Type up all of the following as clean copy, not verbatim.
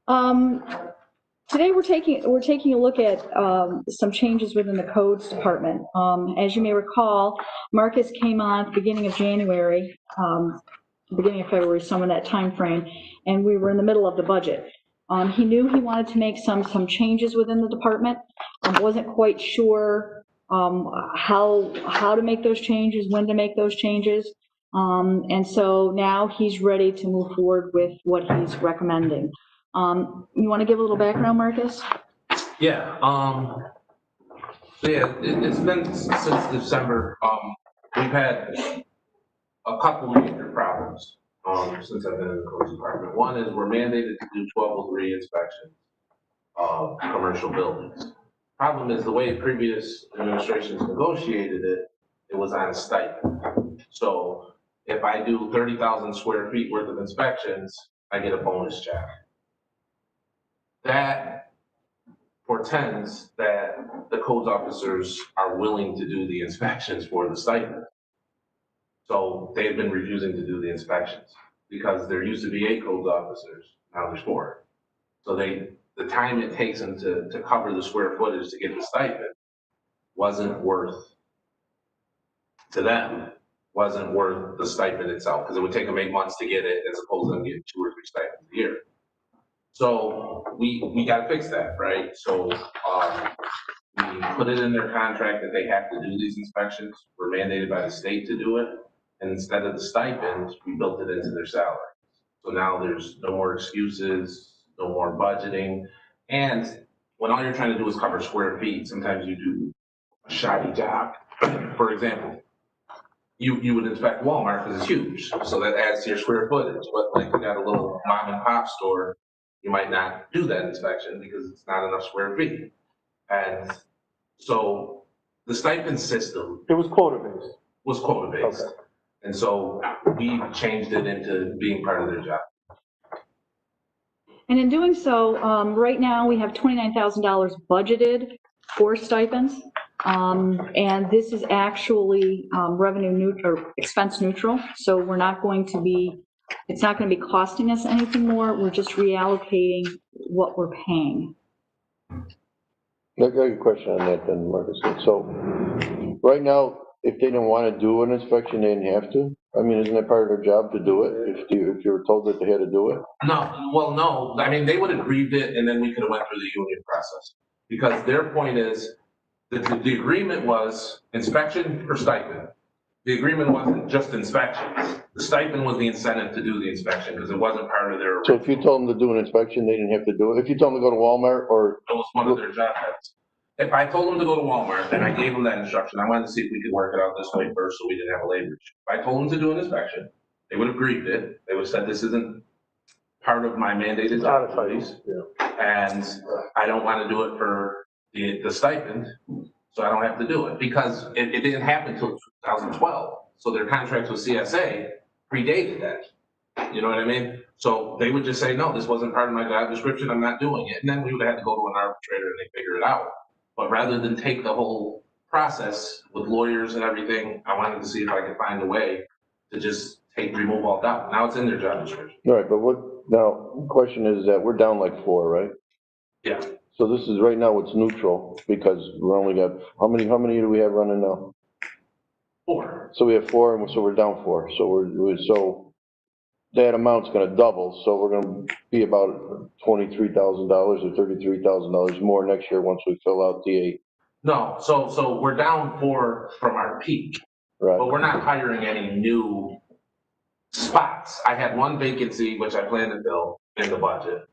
Um, Today we're taking a look at some changes within the codes department. As you may recall, Marcus came on at the beginning of January, beginning of February, somewhere in that time frame, and we were in the middle of the budget. He knew he wanted to make some changes within the department. Wasn't quite sure how to make those changes, when to make those changes, and so now he's ready to move forward with what he's recommending. You want to give a little background, Marcus? Yeah. It's been since December. We've had a couple of major problems since I've been in the codes department. One is we're mandated to do 1203 inspections of commercial buildings. Problem is the way previous administrations negotiated it, it was on a stipend. So if I do 30,000 square feet worth of inspections, I get a bonus check. That portends that the codes officers are willing to do the inspections for the stipend. So they've been refusing to do the inspections because there used to be 8 codes officers, now there's 4. So the time it takes them to cover the square footage to get the stipend wasn't worth, to them, wasn't worth the stipend itself, because it would take them 8 months to get it as opposed to them getting 2 or 3 stipends a year. So we got to fix that, right? So we put it in their contract that they have to do these inspections. We're mandated by the state to do it. And instead of the stipend, we built it into their salary. So now there's no more excuses, no more budgeting. And when all you're trying to do is cover square feet, sometimes you do a shoddy job. For example, you would inspect Walmart because it's huge. So that adds to your square footage. But like you got a little mom and pop store, you might not do that inspection because it's not enough square feet. And so the stipend system. It was quota based. Was quota based. Okay. And so we changed it into being part of their job. And in doing so, right now we have $29,000 budgeted for stipends. And this is actually revenue neutral, or expense neutral. So we're not going to be, it's not going to be costing us anything more. We're just reallocating what we're paying. I got a question on that then, Marcus. So right now, if they didn't want to do an inspection, they didn't have to? I mean, isn't it part of their job to do it if you were told that they had to do it? No, well, no. I mean, they would have grieved it and then we could have went through the union process. Because their point is, the agreement was inspection or stipend. The agreement wasn't just inspections. The stipend was the incentive to do the inspection because it wasn't part of their. So if you told them to do an inspection, they didn't have to do it? If you told them to go to Walmart or? It was one of their job heads. If I told them to go to Walmart and I gave them that instruction, I wanted to see if we could work it out this way first so we didn't have a labor issue. If I told them to do an inspection, they would have grieved it. They would have said, this isn't part of my mandated job duties. And I don't want to do it for the stipend, so I don't have to do it. Because it didn't happen until 2012. So their contract with CSA predated that. You know what I mean? So they would just say, no, this wasn't part of my job description, I'm not doing it. And then we would have had to go to an arbitrator and they figure it out. But rather than take the whole process with lawyers and everything, I wanted to see if I could find a way to just remove all doubt. Now it's in their job description. All right, but now, the question is that we're down like 4, right? Yeah. So this is, right now it's neutral because we only got, how many do we have running now? 4. So we have 4, and so we're down 4. So so that amount's gonna double, so we're gonna be about $23,000 or $33,000 more next year once we fill out the 8. No, so we're down 4 from our peak, Right. but we're not hiring any new spots. I had 1 vacancy, which I plan to fill in the budget,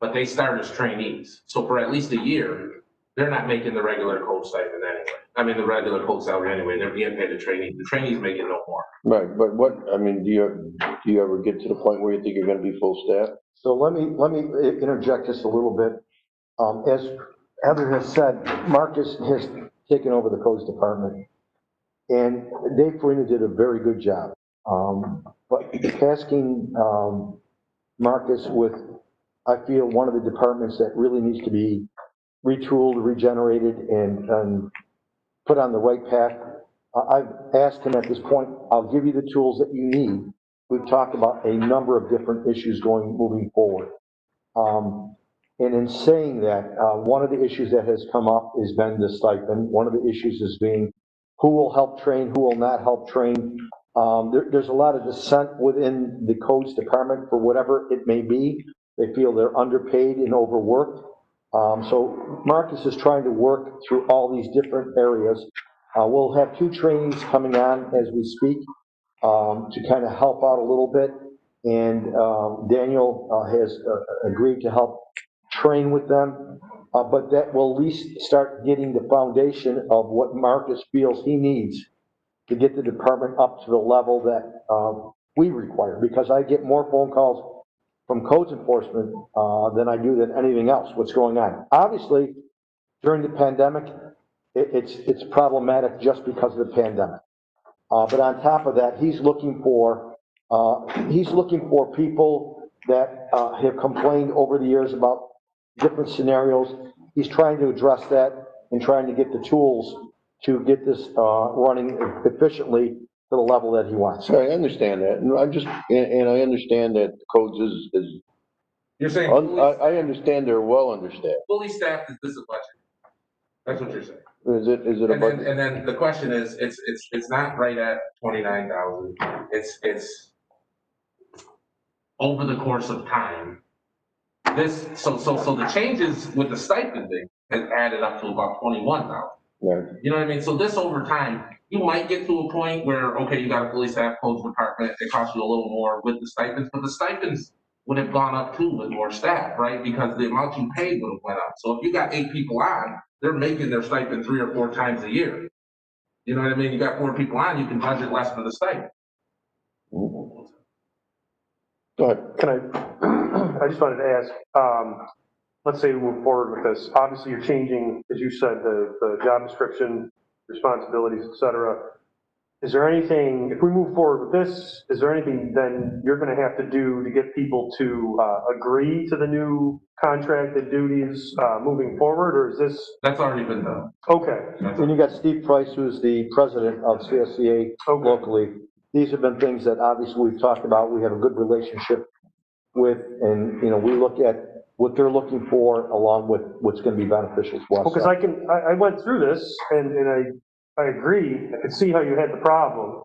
but they start as trainees. So for at least a year, they're not making the regular code stipend anyway. I mean, the regular code salary anyway. They're being paid a trainee. The trainee's making no more. Right, but what, I mean, do you ever get to the point where you think you're gonna be full staff? So let me interject just a little bit. As Heather has said, Marcus has taken over the codes department, and Dave Farina did a very good job. But tasking Marcus with, I feel, one of the departments that really needs to be retooled, regenerated, and put on the right path. I've asked him at this point, I'll give you the tools that you need. We've talked about a number of different issues moving forward. And in saying that, one of the issues that has come up has been the stipend. One of the issues is being who will help train, who will not help train. There's a lot of dissent within the codes department for whatever it may be. They feel they're underpaid and overworked. So Marcus is trying to work through all these different areas. We'll have 2 trainees coming on as we speak to kind of help out a little bit. And Daniel has agreed to help train with them. But that will at least start getting the foundation of what Marcus feels he needs to get the department up to the level that we require. Because I get more phone calls from codes enforcement than I do than anything else, what's going on. Obviously, during the pandemic, it's problematic just because of the pandemic. But on top of that, he's looking for people that have complained over the years about different scenarios. He's trying to address that and trying to get the tools to get this running efficiently to the level that he wants. So I understand that, and and I understand that the codes is, You're saying I understand they're well understaffed. fully staffed is this a budget? That's what you're saying. Is it a budget? And then the question is, it's not right at 29,000. It's over the course of time. So the changes with the stipend thing has added up to about 21,000. Right. You know what I mean? So this over time, you might get to a point where, okay, you got a fully staffed codes department, it costs you a little more with the stipends, but the stipends would have gone up too with more staff, right? Because the amount you paid would have went up. So if you got 8 people on, they're making their stipend 3 or 4 times a year. You know what I mean? You got 4 people on, you can budget less for the stipend. Go ahead. I just wanted to ask, let's say we move forward with this. Obviously, you're changing, as you said, the job description, responsibilities, et cetera. Is there anything, if we move forward with this, is there anything then you're going to have to do to get people to agree to the new contracted duties moving forward, or is this? That's already been done. Okay. And you got Steve Price, who's the president of CSCA locally. These have been things that obviously we've talked about. We have a good relationship with, and, you know, we look at what they're looking for along with what's going to be beneficial to us. Because I went through this and I agree. I could see how you had the problem.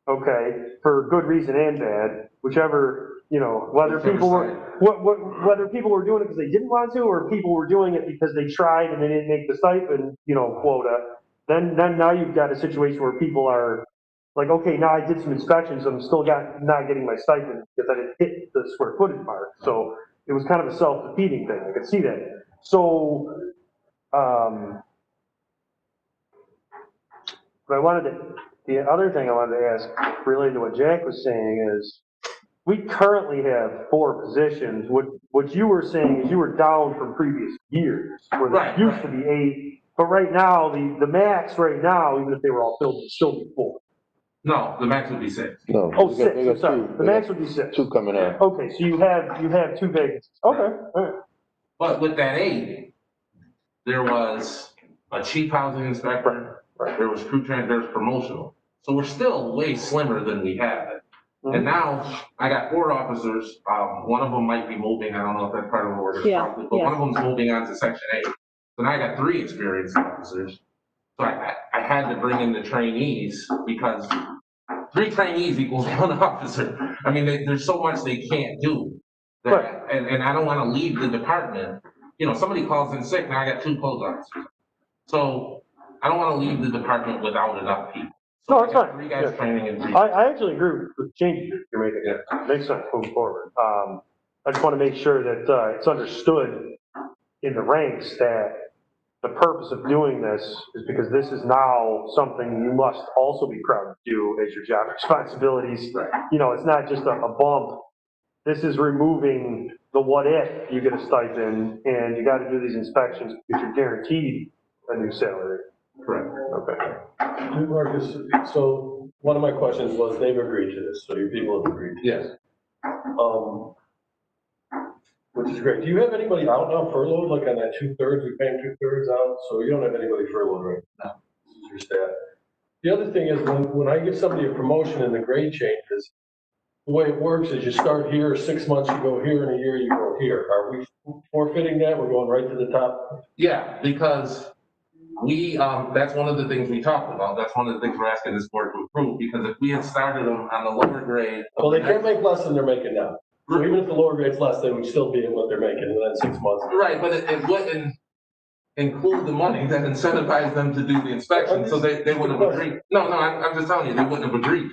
Okay, for good reason and bad, whichever, you know, whether people were, whether people were doing it because they didn't want to, or people were doing it because they tried and they didn't make the stipend, you know, quota. Then now you've got a situation where people are like, okay, now I did some inspections, I'm still not getting my stipend because I didn't hit the square footage mark. So it was kind of a self-defeating thing. I could see that. So, but the other thing I wanted to ask related to what Jack was saying is, we currently have 4 positions. What you were saying is you were down from previous years, where there used to be 8, but right now, the max right now, even if they were all filled, would still be 4. No, the max would be 6. No. Oh, they got 6, I'm sorry. 2. The max would be 6. 2 coming out. Okay, so you have 2 vacancies. Okay, all right. But with that 8, there was a chief housing inspector, there was crew trainer, there's promotional. So we're still way slimmer than we had. And now I got 4 officers. One of them might be moving. I don't know if that's part of what we're talking about, but one of them's moving on to Section 8. So now I got 3 experienced officers. So I had to bring in the trainees because 3 trainees equals 1 officer. I mean, there's so much they can't do. That, and I don't want to leave the department. You know, somebody calls in sick, now I got 2 close officers. So I don't want to leave the department without enough people. So No, that's fine. 3 guys training and 3. I actually agree with the changes you're making. It makes sense moving forward. I just want to make sure that it's understood in the ranks that the purpose of doing this is because this is now something you must also be proud to do as your job responsibilities. You know, it's not just a bump. This is removing the what if you get a stipend and you got to do these inspections because you're guaranteed a new salary. Correct. Okay. Marcus, so one of my questions was, they've agreed to this, so your people have agreed. Yes. Which is great. Do you have anybody out now furloughed, like on that 2/3, we pay them 2/3 out, so you don't have anybody furloughed, right? No. This is your staff. The other thing is, when I give somebody a promotion and the grade changes, the way it works is you start here, 6 months you go here, and a year you go here. Are we forfeiting that? We're going right to the top? Yeah, because we, that's one of the things we talked about. That's one of the things we're asking this board to approve, because if we had started them on the lower grade. Well, they can't make less than they're making now. So even if the lower grade's less, they would still be in what they're making in that 6 months. Right, but it wouldn't include the money that incentivized them to do the inspection, so they wouldn't have agreed. No, I'm just telling you, they wouldn't have agreed.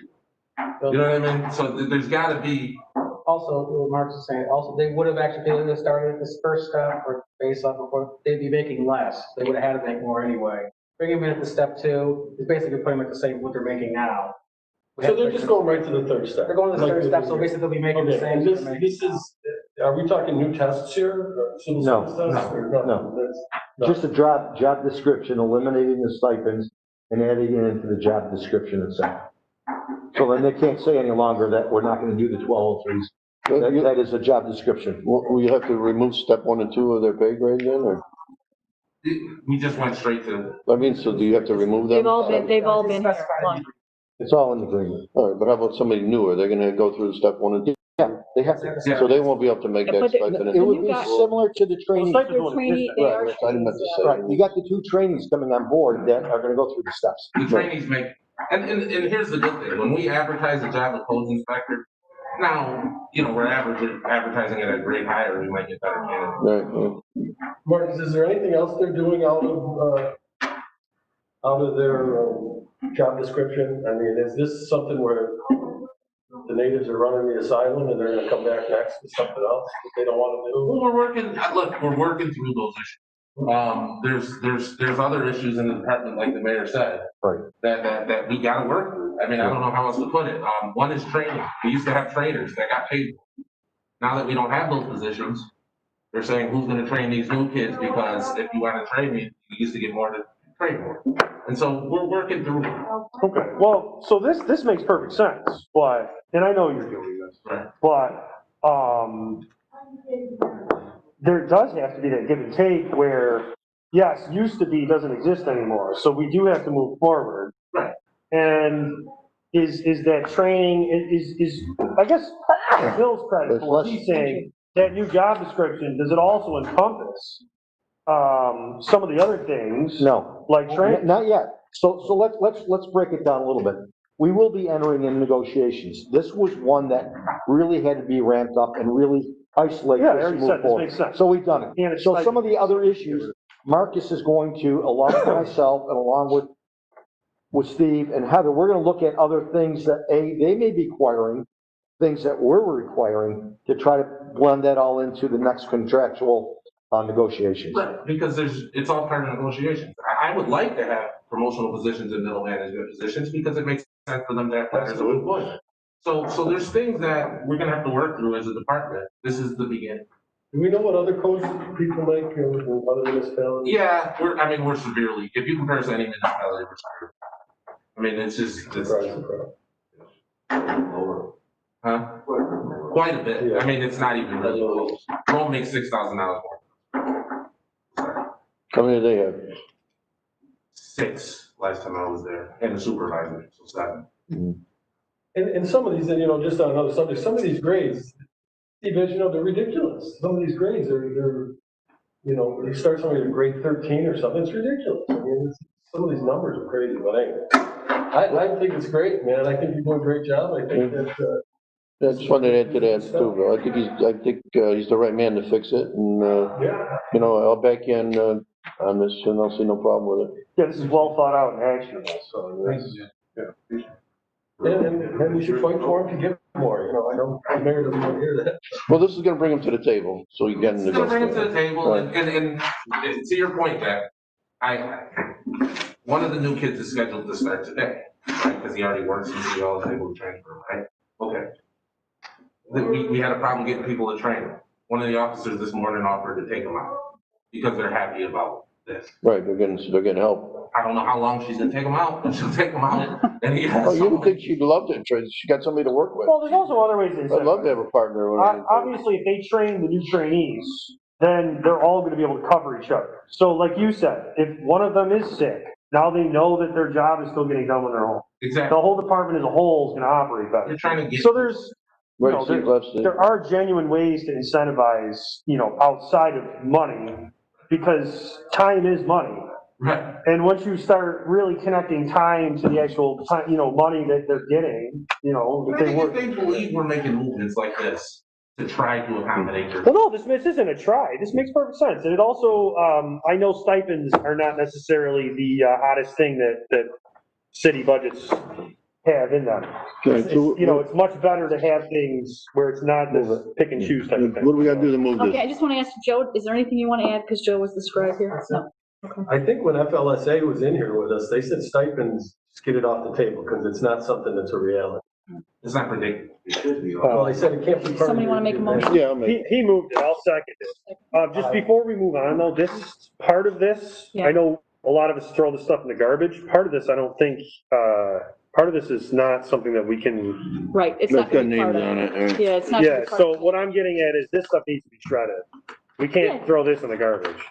You know what I mean? So there's gotta be. Also, what Mark's is saying, also, they would have actually, if they would have started at this first step or base level before, they'd be making less. They would have had to make more anyway. Bring them in at the step 2, is basically putting them at the same, what they're making now. So they're just going right to the third step? They're going to the Like third they step, do so here. basically they'll be making the Okay, same. and this is, are we talking new tests here? Or civil No, service tests? Or no. That's- no. Just a job description, eliminating the stipends and adding it into the job description itself. So then they can't say any longer that we're not gonna do the 1203s. That is a job description. Will you have to remove step 1 and 2 of their pay grade then, or? We just went straight to. I mean, so do you have to remove them? They've all been here. It's all in the agreement. All right, but how about somebody new? Are they gonna go through step 1 and 2? Yeah, they have to. So they won't be able to make Yeah, that but stipend? It would be got- similar to the training. Well, They're trainee, they are Right, I didn't meant to say. Right, you got the 2 trainees coming on board that are gonna go through the steps. The trainees make, and here's the good thing, when we advertise a job of codes inspector, now, you know, we're advertising it at a grade higher, we might get better candidates. Right, yeah. Marcus, is there anything else they're doing out of their job description? I mean, is this something where the natives are running the asylum and they're gonna come back next with something else that they don't wanna do? Well, we're working through those issues. There's other issues in the department, like the mayor said. Right. That we gotta work through. I mean, I don't know how else to put it. One is training. We used to have trainers that got paid. Now that we don't have those positions, they're saying, who's gonna train these new kids? Because if you wanna train me, you used to get more to train more. And so we're working through it. Okay, well, so this makes perfect sense, but, and I know you're doing this, Right. but, there does have to be that give and take where, yes, used to be doesn't exist anymore, so we do have to move forward. Right. And is that training, is, I guess, Bill's credit for what he's saying, that new job description, does it also encompass, some of the other things? No. Like training? Not yet. So let's break it down a little bit. We will be entering in negotiations. This was one that really had to be ramped up and really isolate Yeah, I this and already move said, this forward. makes sense. So we've done And it. it's So like- some of the other issues, Marcus is going to, along with myself and along with Steve and Heather, we're gonna look at other things that, they may be requiring, things that we're requiring to try to blend that all into the next contractual negotiations. Right, because it's all part of negotiations. I would like to have promotional positions and middle management positions because it makes sense for them to have planners of employment. So there's things that we're gonna have to work through as a department. This is the beginning. Do we know what other codes people make in other municipalities? Yeah, we're severely, if you compare us to any municipality, we're severely. I mean, it's Surprise, surprise. lower. Huh? Quite a bit. I mean, it's not even really close. Rome makes $6,000 more. How many do they have? 6 last time I was there, and the supervisor, so 7. And some of these, you know, just on another subject, some of these grades, Steve, as you know, they're ridiculous. Some of these grades are, you know, you start somebody at grade 13 or something, it's ridiculous. I mean, some of these numbers are crazy, but anyway. I think it's great, man. I think you're doing a great job. I think that, I just wanted to add to that too, Bill. I think he's the right man to fix it, and, yeah. you know, I'll back you in, on this, and I'll see no problem with it. Yeah, this is well thought out and actionable, so that's, yeah. And we should fight for him to get more, you know, I know the mayor doesn't want to hear that. Well, this is gonna bring him to the table, so he can It's gonna bring it to the negotiate. table, and to your point, Jack, one of the new kids is scheduled to start today, right, because he already works, and he was able to transfer, right? Okay. We had a problem getting people to train him. One of the officers this morning offered to take him out, because they're happy about this. Right, they're getting help. I don't know how long she's gonna take him out, but she'll take him out, and he has Oh, you would someone. think she'd love to, she got somebody to work with. Well, there's also other ways to I'd love to have a partner. or anything. Obviously, if they train the new trainees, then they're all gonna be able to cover each other. So like you said, if one of them is sick, now they know that their job is still getting done when they're home. Exactly. The whole department as a whole is gonna operate better. You're trying to get. So there's you Right, know, Steve Left said. there are genuine ways to incentivize, you know, outside of money, because time is money. Right. And once you start really connecting time to the actual time, you know, money that they're getting, you know, I that they think work. if they believe we're making movements like this to try to accommodate their. Well, no, this isn't a try. This makes perfect sense. And it also, I know stipends are not necessarily the hottest thing that city budgets have in them. Okay, It's, so you know, it's much better to have things where it's not this pick and choose type of thing. what do we gotta do to move Okay, I this? just want to ask Joe, is there anything you want to add? Because Joe was the scribe here. No. I think when FLSA was in here with us, they said stipends, just get it off the table, because it's not something that's a reality. It's not predictable. It should be. Well, they said it can't be. part of Somebody your- want to make a motion? Yeah, I'll make. He moved it, I'll second it. Just before we move on though, this, part of this, Yeah. I know a lot of us throw this stuff in the garbage. Part of this, I don't think, part of this is not something that we can, Right, it's That's not got going to be part names of on it. it, all right. Yeah, it's not. yeah, so what I'm getting at is this stuff needs to be shredded. We can't Yeah. throw this in the garbage.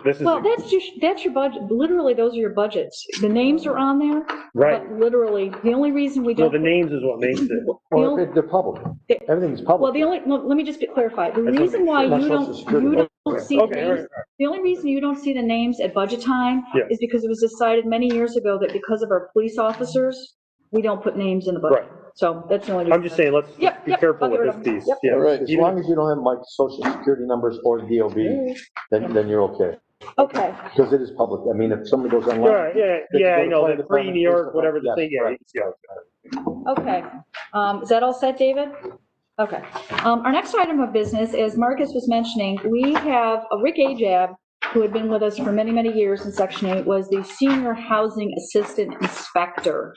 This is, Well, that's your budget, literally, those are your budgets. The names are on there. right, But literally, the only reason we no, don't. the names is what makes it. The Well, only- they're public. Everything's Well, public. the only, no, let me just clarify. The That's what reason why makes you sense. don't, Social Security. you don't see the Okay, all right, names, the only reason you don't see the names at budget time Yeah. is because it was decided many years ago that because of our police officers, we don't put names in the budget. Right. So that's the only reason. I'm just saying, let's Yep, be yep, careful I'll with get this rid of them. piece. Yep. Yeah. All right. As Even- long as you don't have my social security numbers or DOB, then you're okay. Okay, Because it is public. I mean, if somebody goes online. Right, yeah, I know, the free New York, whatever the Yes, thing, yeah, correct. yeah. okay. Is that all set, David? Okay. Our next item of business, as Marcus was mentioning, we have Rick Ajab, who had been with us for many, many years in Section 8, was the Senior Housing Assistant Inspector.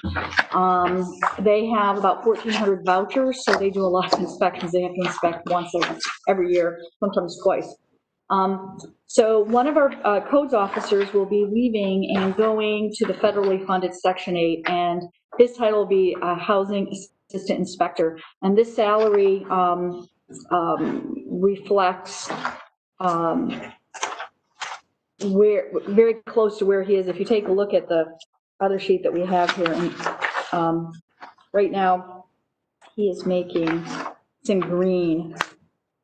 They have about 1,400 vouchers, so they do a lot of inspections. They have to inspect once every year, sometimes twice. So one of our codes officers will be leaving and going to the federally funded Section 8, and his title will be Housing Assistant Inspector. And this salary reflects where, very close to where he is. If you take a look at the other sheet that we have here, and right now, he is making, it's in green,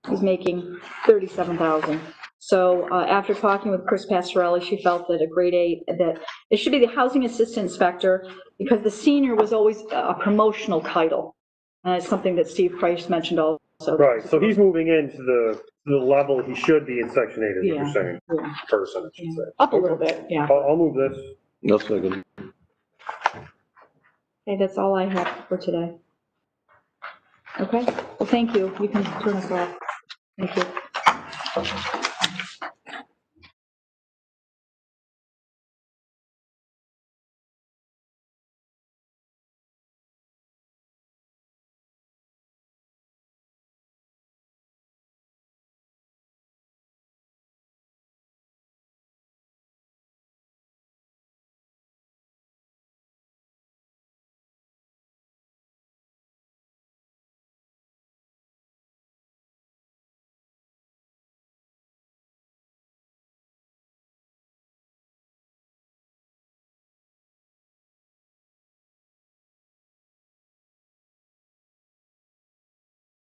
he's making $37,000. So after talking with Chris Pastorelli, she felt that a grade 8, that it should be the Housing Assistant Inspector, because the senior was always a promotional title. And it's something that Steve Price mentioned also. Right, so he's moving into the level he should be in Section 8, is what Yeah. you're saying, Yeah. person, I should say. Up a little bit, yeah. I'll move this. No second. Okay, that's all I have for today. Okay, well, thank you. You can turn us off. Thank you.